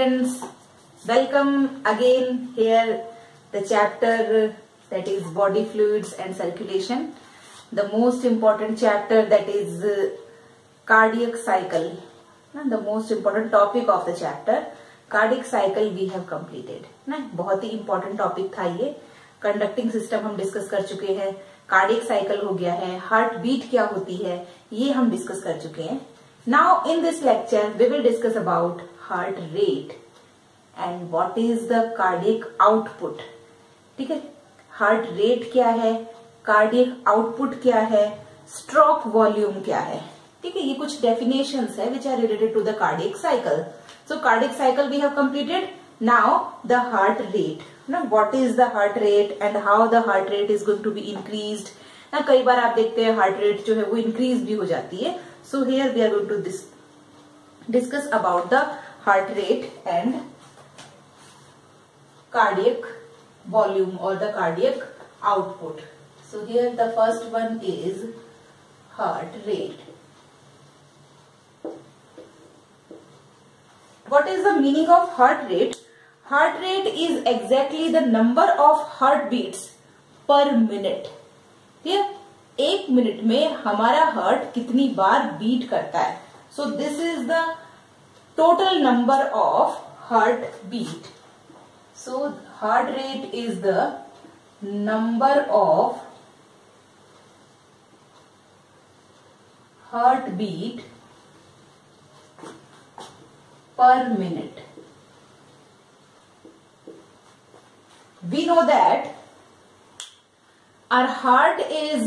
students, welcome again here the chapter that is body fluids and circulation, the most important chapter that is cardiac cycle, the most important topic of the chapter cardiac cycle we have completed ना. बहुत ही important topic था ये. Conducting system हम discuss कर चुके हैं, cardiac cycle हो गया है, हार्ट बीट क्या होती है ये हम डिस्कस कर चुके हैं. Now in this lecture we will discuss about heart rate and what is the cardiac output. ठीक है, हार्ट रेट क्या है, कार्डियक आउटपुट क्या है, स्ट्रोक वॉल्यूम क्या है. ठीक है, ये कुछ डेफिनेशंस है which are related to the cardiac cycle. So cardiac cycle we have completed. Now the heart rate. ना what is the heart rate and how the heart rate is going to be increased. ना कई बार आप देखते हैं heart rate जो है वो increase भी हो जाती है. So here we are going to discuss about the heart rate and cardiac volume और the cardiac output. So here the first one is heart rate. What is the meaning of heart rate? Heart rate is exactly the number of heartbeats per minute. ठीक, एक minute में हमारा heart कितनी बार beat करता है. So this is the total number of heartbeat. So heart rate is the number of heartbeat per minute. We know that our heart is,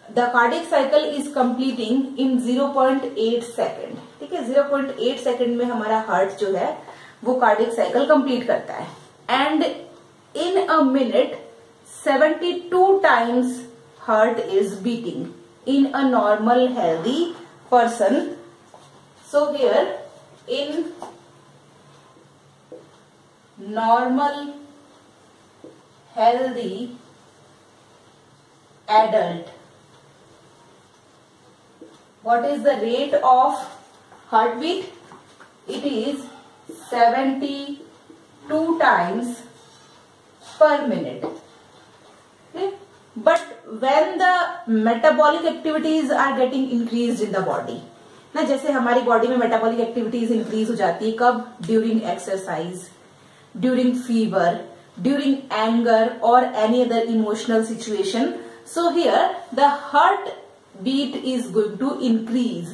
the cardiac cycle is completing in 0.8 second. ठीक है, 0.8 second में हमारा heart जो है वो cardiac cycle complete करता है. And in a minute 72 times heart is beating in a normal healthy person. So here in normal healthy adult, what is the rate of heartbeat? It is 72 times per minute. Okay? But when the metabolic activities are getting increased in the body, ना जैसे हमारी body में metabolic activities increase हो जाती है कब? During exercise, during fever, during anger और any other emotional situation. So here the heart beat is going to increase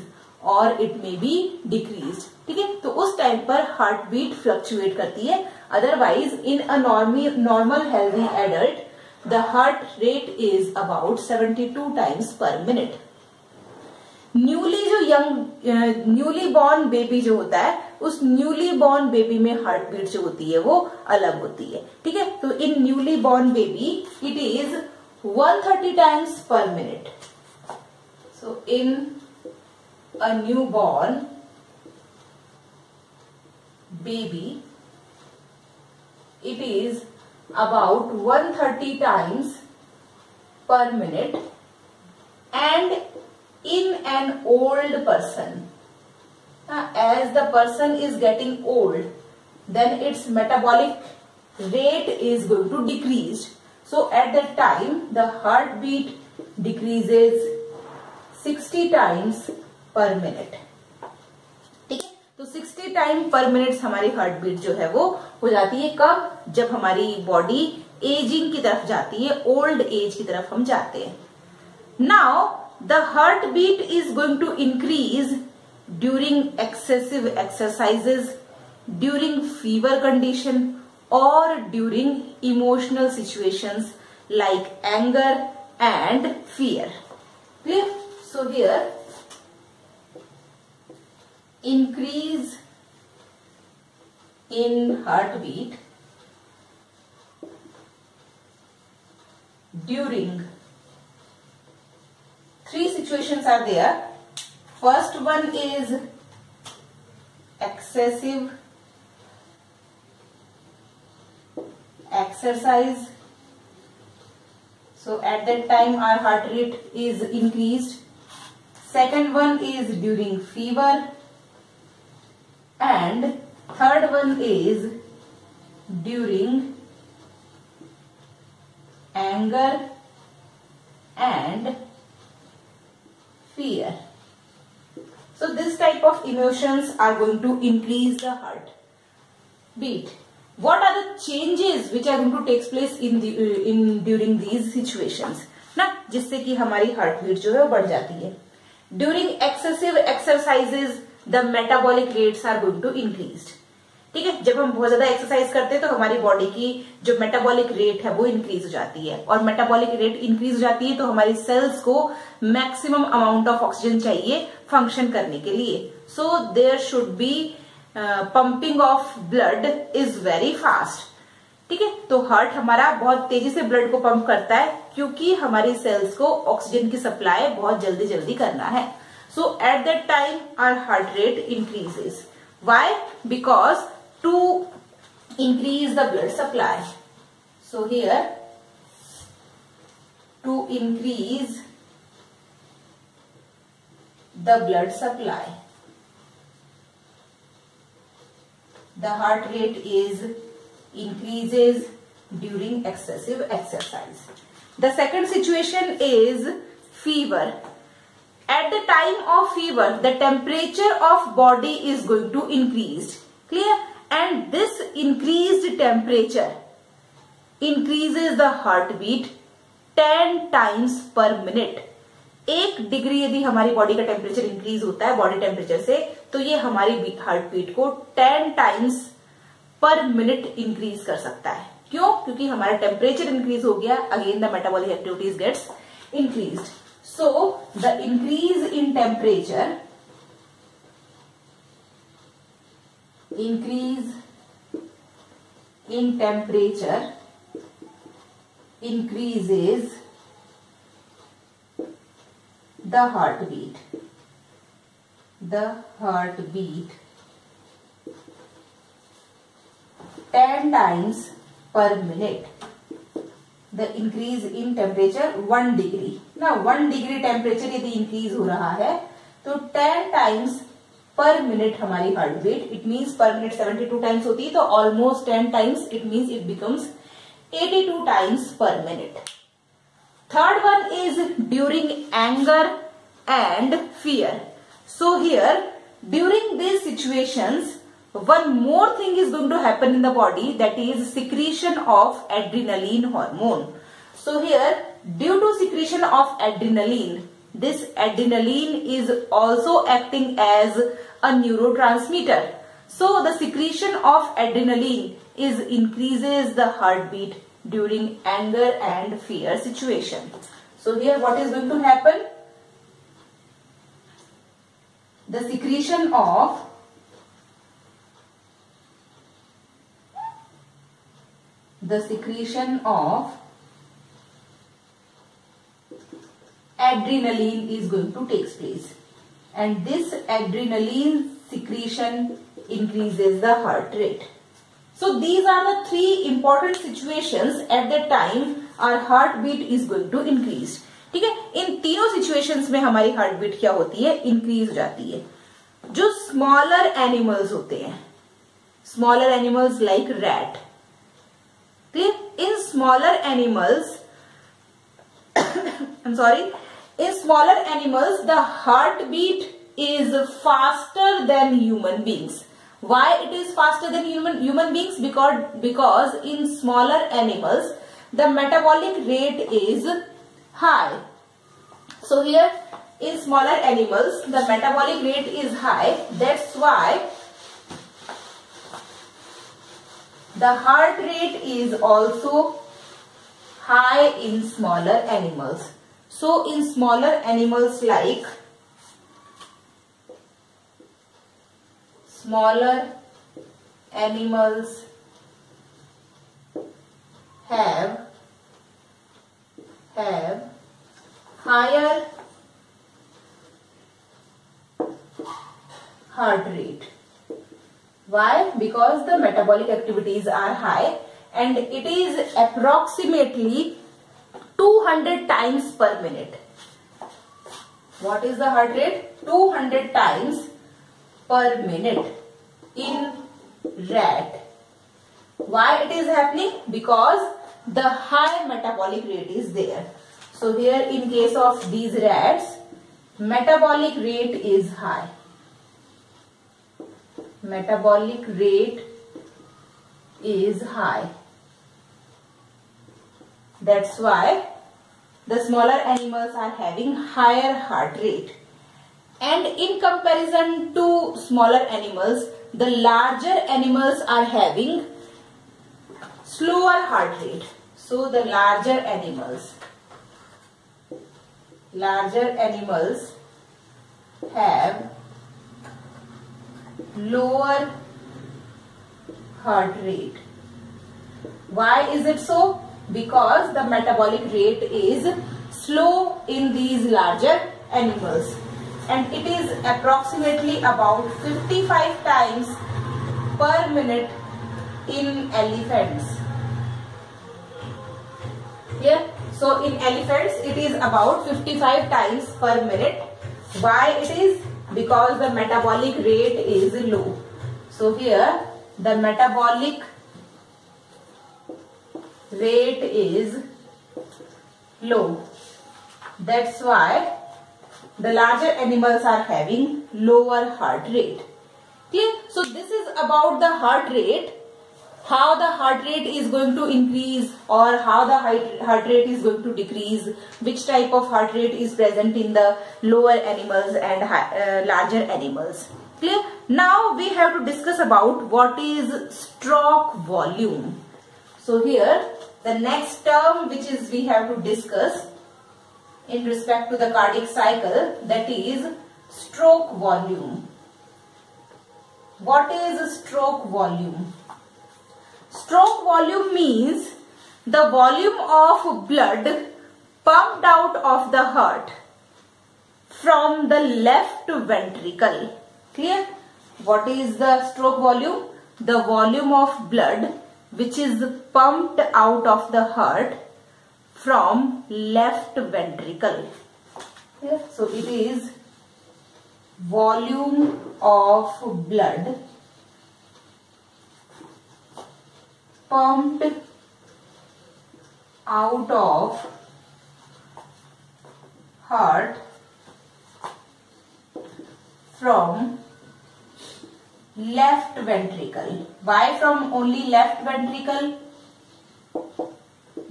और इट मे बी डिक्रीज. ठीक है, तो उस टाइम पर हार्ट बीट फ्लक्चुएट करती है. Otherwise in a normal healthy adult the heart rate is about 72 times per minute. Newly born baby जो होता है उस न्यूली बॉर्न बेबी में हार्ट बीट जो होती है वो अलग होती है. ठीक है, तो इन newly born baby it is 130 times per minute. So in a new born baby it is about 130 times per minute. And in an old person, as the person is getting old, then its metabolic rate is going to decrease. So at that time the heartbeat decreases 60 times per minute. ठीक है, तो 60 time पर minute हमारी heartbeat जो है वो हो जाती है कब? जब हमारी बॉडी एजिंग की तरफ जाती है, ओल्ड एज की तरफ हम जाते हैं. Now the heartbeat is going to increase during excessive exercises, during fever condition or during emotional situations like anger and fear. Clear? So here increase in heartbeat during three situations are there. First one is excessive exercise. So at that time our heart rate is increased. Second one is during fever. and third one is during anger and fear. So this type of emotions are going to increase the heart beat. What are the changes which are going to take place during these situations ना, जिससे कि हमारी heart beat जो है वो बढ़ जाती है. During excessive exercises the metabolic rates are going to increase. ठीक है, जब हम बहुत ज्यादा एक्सरसाइज करते हैं तो हमारी बॉडी की जो मेटाबॉलिक रेट है वो इंक्रीज हो जाती है, और मेटाबॉलिक रेट इंक्रीज हो जाती है तो हमारी सेल्स को मैक्सिमम अमाउंट ऑफ ऑक्सीजन चाहिए फंक्शन करने के लिए. So there should be pumping of blood is very fast. ठीक है, तो हार्ट हमारा बहुत तेजी से ब्लड को पंप करता है क्योंकि हमारी सेल्स को ऑक्सीजन की सप्लाई बहुत जल्दी जल्दी करना है. So at that time our heart rate increases. Why? Because to increase the blood supply. So here, to increase the blood supply, the heart rate is increases during excessive exercise. The second situation is fever. At the time of fever, the temperature of body is going to increase. Clear? And this increased temperature increases the heartbeat 10 times per minute. 1 degree यदि हमारी body का temperature increase होता है body temperature से, तो ये हमारी heart beat को 10 टाइम्स पर मिनट इंक्रीज कर सकता है. क्यों? क्योंकि हमारा टेम्परेचर इंक्रीज हो गया. Again the metabolic activities gets increased. So the increase in temperature increase in temperature increases the heartbeat. The heartbeat 10 times per minute. The increase in temperature 1 degree. Now 1 degree temperature यदि increase हो रहा है तो 10 times per minute हमारी heart beat, it means per minute 72 times होती है तो almost 10 times, it means it becomes 82 times per minute. Third one is during anger and fear. So here during this situations one more thing is going to happen in the body, that is secretion of adrenaline hormone. So here, due to secretion of adrenaline, this adrenaline is also acting as a neurotransmitter. So the secretion of adrenaline is increases the heartbeat during anger and fear situation. So here what is going to happen? The secretion of adrenaline is going to take place, and this adrenaline secretion increases the heart rate. So these are the 3 important situations at the time our heartbeat is going to increase. ठीक है, इन तीनों situations में हमारी heartbeat क्या होती है? increase हो जाती है. जो smaller animals होते हैं, smaller animals like rat, in smaller animals I'm sorry, in smaller animals the heartbeat is faster than human beings. Why it is faster than human beings? Because in smaller animals the metabolic rate is high. So here in smaller animals the metabolic rate is high, that's why the heart rate is also high in smaller animals. So in smaller animals like smaller animals have higher heart rate. Why? Because the metabolic activities are high and it is approximately 200 times per minute. What is the heart rate? 200 times per minute. in rat. Why it is happening? Because the high metabolic rate is there. So here in case of these rats, metabolic rate is high. Metabolic rate is high. That's why the smaller animals are having higher heart rate. And in comparison to smaller animals, the larger animals are having slower heart rate. So the larger animals have lower heart rate. Why is it so? Because the metabolic rate is slow in these larger animals, and it is approximately about 55 times per minute in elephants. Here, so in elephants it is about 55 times per minute. Why it is? Because the metabolic rate is low. So here the metabolic rate is low. That's why the larger animals are having lower heart rate. Clear? So this is about the heart rate, how the heart rate is going to increase or how the heart rate is going to decrease, which type of heart rate is present in the lower animals and larger animals. Clear? Now we have to discuss about what is stroke volume. So here the next term which is we have to discuss in respect to the cardiac cycle, that is stroke volume. What is stroke volume? Stroke volume means the volume of blood pumped out of the heart from the left ventricle. Clear? What is the stroke volume? The volume of blood which is pumped out of the heart from left ventricle. Clear? So it is volume of blood pumped out of heart from left ventricle. Why from only left ventricle?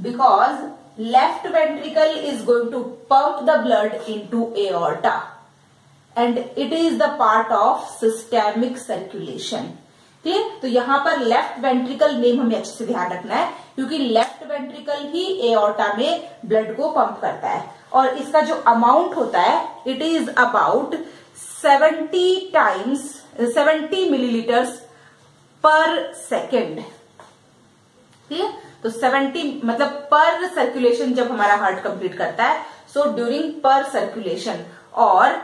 Because left ventricle is going to pump the blood into aorta, and it is the part of systemic circulation. Clear? तो यहाँ पर left ventricle name हमें अच्छे से ध्यान रखना है, क्योंकि लेफ्ट वेंट्रिकल ही एओर्टा में ब्लड को पंप करता है, और इसका जो अमाउंट होता है इट इज अबाउट 70 मिलीलीटर्स पर सेकेंड. ठीक, तो 70 मतलब पर सर्कुलेशन जब हमारा हार्ट कंप्लीट करता है, सो ड्यूरिंग पर सर्कुलेशन, और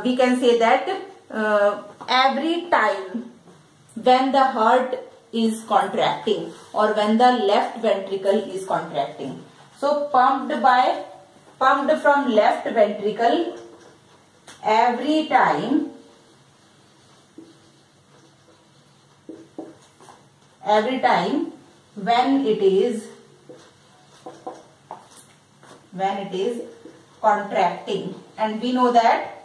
we can say that every time when the heart is contracting or when the left ventricle is contracting. So pumped from left ventricle every time when it is contracting, and we know that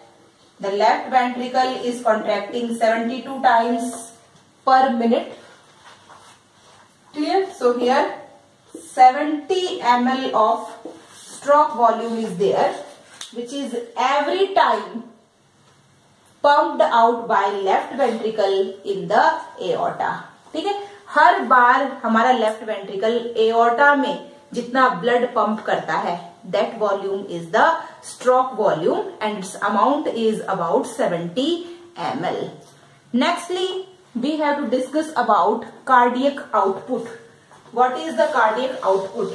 the left ventricle is contracting 72 times per minute. Clear? So here 70 ml of stroke volume is there, which is every time pumped out by left ventricle in the aorta. ठीक है, हर बार हमारा left ventricle aorta में जितना blood pump करता है, that volume is the stroke volume and its amount is about 70 ml. Nextly, we have to discuss about cardiac output. What is the cardiac output?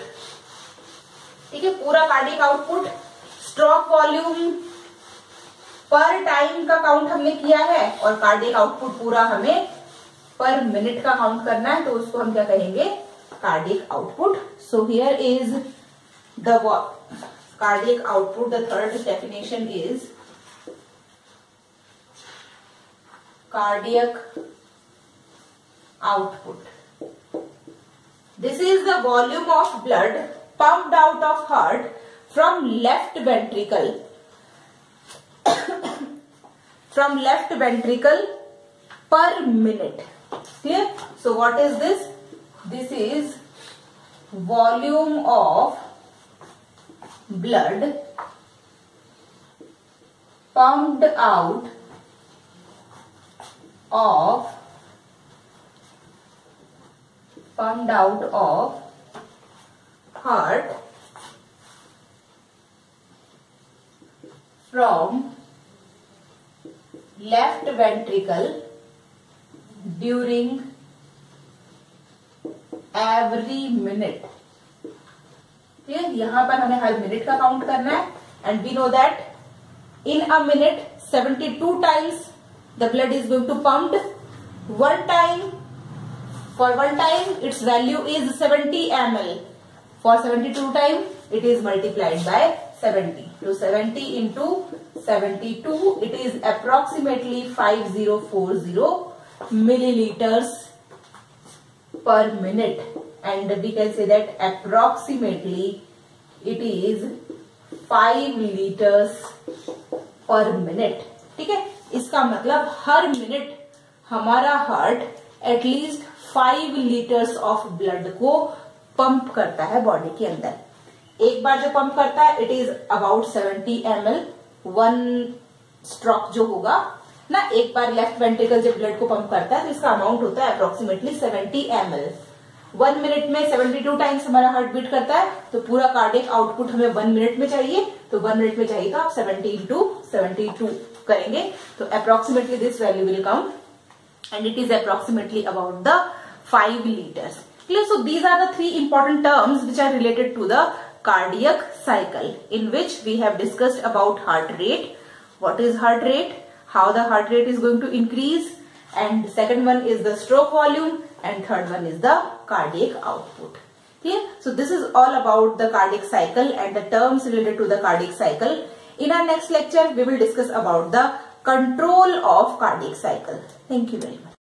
ठीक है, पूरा कार्डियक आउटपुट स्ट्रोक वॉल्यूम पर time का count हमने किया है, और cardiac output पूरा हमें पर मिनट का काउंट करना है, तो उसको हम क्या कहेंगे? Cardiac output. So here is the cardiac output. The third definition is cardiac output. This is the volume of blood pumped out of heart from left ventricle from left ventricle per minute. Clear? So what is this? This is volume of blood pumped out of heart from left ventricle during every minute. ठीक है, यहां पर हमें हर minute का count करना है and we know that in a minute 72 times the blood is going to pumped. For one time its value is 70 ml. For 72 times it is multiplied by 70. So 70 into 72, it is approximately 5040 milliliters per minute, and we can say that approximately it is 5 liters पर minute. ठीक है, इसका मतलब हर minute हमारा heart at least 5 litres of blood को pump करता है body के अंदर. एक बार जो पंप करता है it is about 70 ml. One stroke जो होगा ना, एक बार लेफ्ट वेंट्रिकल जब ब्लड को पंप करता है तो इसका अमाउंट होता है अप्रोक्सीमेटली 70 ml. 1 मिनट में 72 टाइम्स हमारा हार्ट बीट करता है, तो पूरा कार्डियक आउटपुट हमें 1 मिनट में चाहिए. तो 1 मिनट में चाहिए तो आप 70 into 72 करेंगे तो approximately this value will come and it is approximately about the 5 liters. Clear? So these are the 3 important terms which are related to the cardiac cycle, in which we have discussed about heart rate. What is heart rate? How the heart rate is going to increase, and second one is the stroke volume, and third one is the cardiac output. Okay? So this is all about the cardiac cycle and the terms related to the cardiac cycle. In our next lecture, we will discuss about the control of cardiac cycle. Thank you very much.